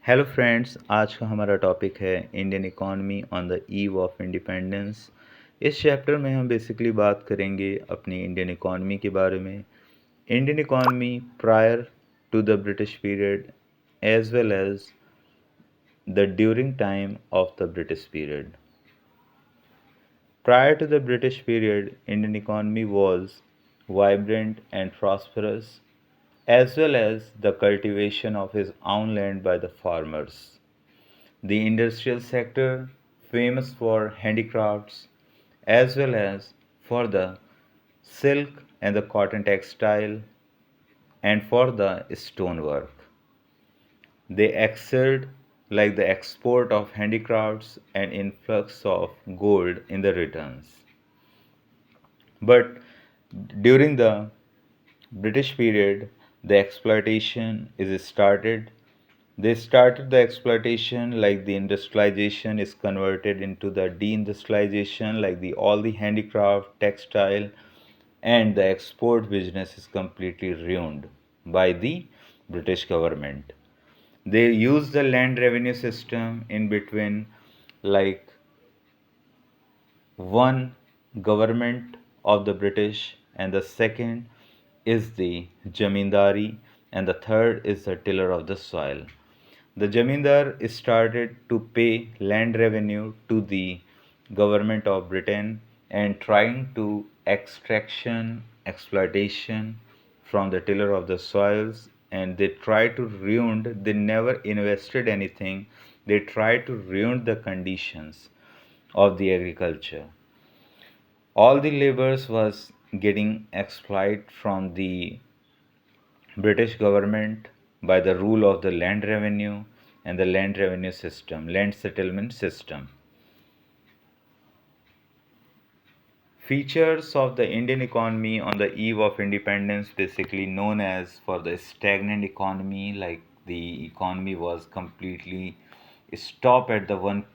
Hello friends, आज का हमारा टॉपिक है Indian economy on the eve of independence. इस चैप्टर में हम बेसिकली बात करेंगे अपनी इंडियन इकॉनमी के बारे में। Indian economy prior to the British period as well as the during time of the British period. Prior to the British period, Indian economy was vibrant and prosperous, as well as the cultivation of his own land by the farmers. The industrial sector, famous for handicrafts, as well as for the silk and the cotton textile, and for the stonework. They excelled like the export of handicrafts and influx of gold in the returns. But during the British period, the exploitation is started. They started the exploitation like the industrialization is converted into the deindustrialization, like the all the handicraft, textile, and the export business is completely ruined by the British government. They use the land revenue system in between, like one government of the British, and the second is the Jamindari, and the third is the tiller of the soil. The Jamindar started to pay land revenue to the government of Britain and trying to extraction, exploitation from the tiller of the soils, and they tried to ruin, they never invested anything, they tried to ruin the conditions of the agriculture. All the laborers was getting exploited from the British government by the rule of the land revenue and the land revenue system, land settlement system. Features of the Indian economy on the eve of independence, basically known as for the stagnant economy, like the economy was completely stopped at the one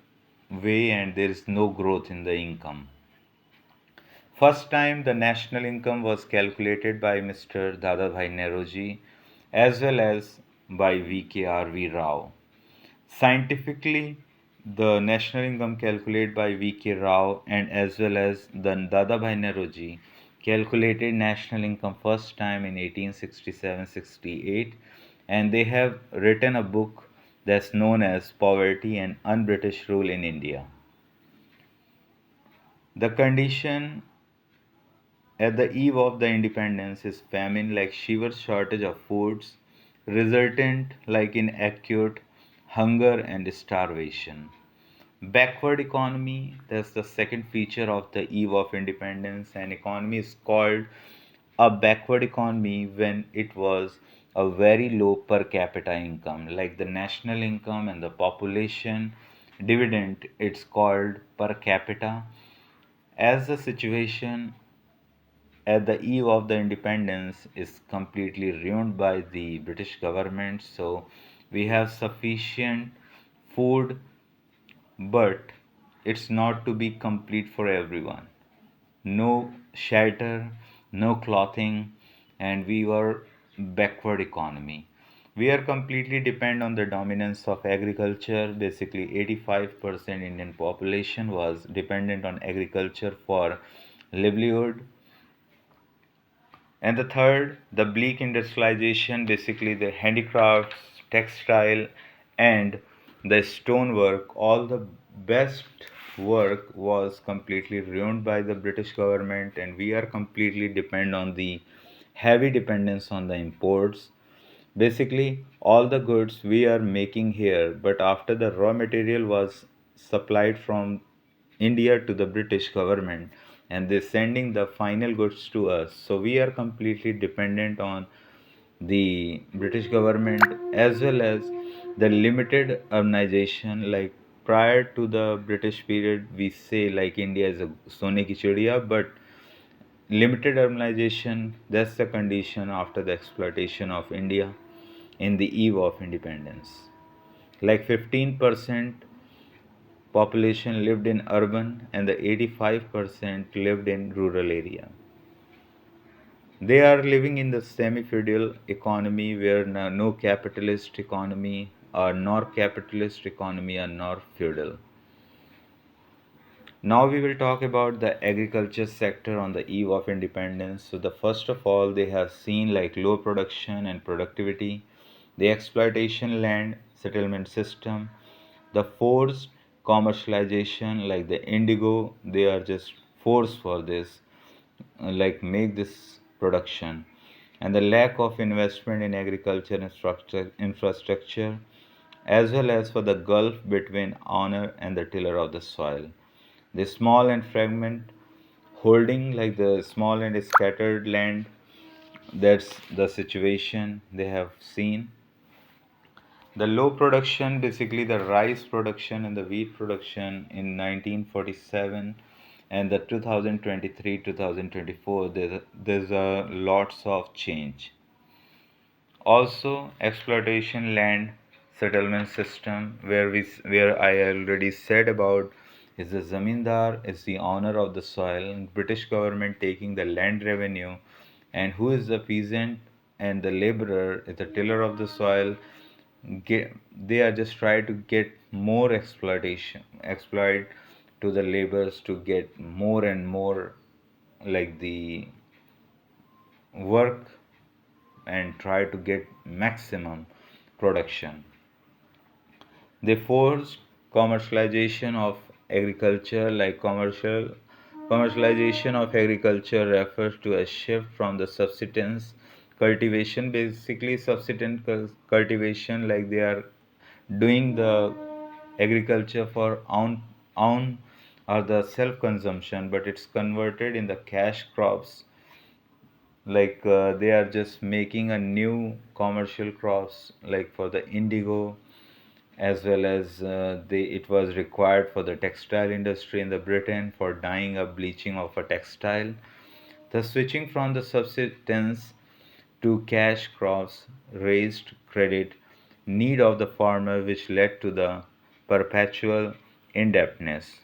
way and there is no growth in the income. First time the national income was calculated by Mr. Dadabhai Naoroji as well as by V.K.R.V. Rao. Scientifically, the national income calculated by V.K. Rao and as well as the Dadabhai Naoroji calculated national income first time in 1867-68, and they have written a book that's known as Poverty and Un-British Rule in India. The condition at the eve of the independence is famine, like severe shortage of foods, resultant like in acute hunger and starvation. Backward economy, that's the second feature of the eve of independence. An economy is called a backward economy when it was a very low per capita income, like the national income and the population dividend, it's called per capita. As the situation at the eve of the independence is completely ruined by the British government. So we have sufficient food, but it's not to be complete for everyone. No shelter, no clothing, and we were backward economy. We are completely depend on the dominance of agriculture. Basically, 85% Indian population was dependent on agriculture for livelihood. And the third, the bleak industrialization, basically the handicrafts, textile, and the stonework, all the best work was completely ruined by the British government, and we are completely depend on the heavy dependence on the imports. Basically, all the goods we are making here, but after the raw material was supplied from India to the British government and they're sending the final goods to us. So we are completely dependent on the British government as well as the limited urbanization. Like prior to the British period, we say like India is a Sone ki chidiya, but limited urbanization, that's the condition after the exploitation of India in the eve of independence. Like 15% population lived in urban and the 85% lived in rural area. They are living in the semi-feudal economy where no capitalist economy, nor capitalist economy, nor feudal. Now we will talk about the agriculture sector on the eve of independence. So the first of all, they have seen like low production and productivity, the exploitation land settlement system, the forced commercialization like the indigo, they are just forced for this, like make this production, and the lack of investment in agriculture and infrastructure, as well as for the gulf between owner and the tiller of the soil, the small and fragment holding like the small and scattered land. That's the situation they have seen. The low production, basically the rice production and the wheat production in 1947 and the 2023 2024, there's a lots of change. Also, exploitation land settlement system, where I already said about, is the zamindar is the owner of the soil, and British government taking the land revenue, and who is the peasant and the laborer is the tiller of the soil. They are just trying to get more exploit to the laborers to get more and more like the work and try to get maximum production. They forced commercialization of agriculture, like commercialization of agriculture refers to a shift from the subsistence cultivation, basically subsistence cultivation, like they are doing the agriculture for own or the self consumption, but it's converted in the cash crops, like they are just making a new commercial crops like for the indigo, as well as it was required for the textile industry in the Britain for dyeing or bleaching of a textile. The switching from the subsistence to cash crops raised credit need of the farmer, which led to the perpetual indebtedness.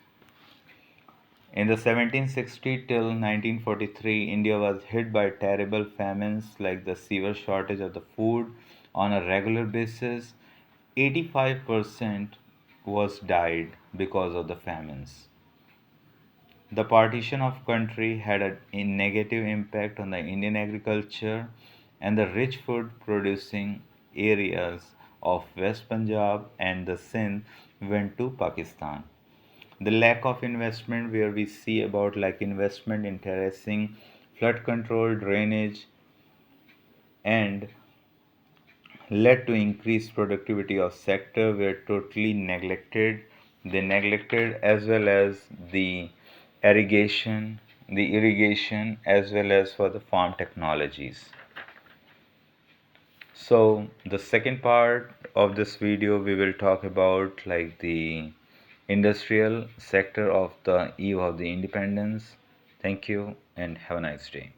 In the 1760 till 1943, India was hit by terrible famines like the severe shortage of the food on a regular basis. 85% was died because of the famines. The partition of country had a negative impact on the Indian agriculture, and the rich food producing areas of West Punjab and the Sindh went to Pakistan. The lack of investment, where we see about like investment in terracing, flood control, drainage, and led to increased productivity of sector, were totally neglected. They neglected as well as irrigation the irrigation as well as for the farm technologies. So the second part of this video, we will talk about like the industrial sector of the eve of the independence. Thank you and have a nice day.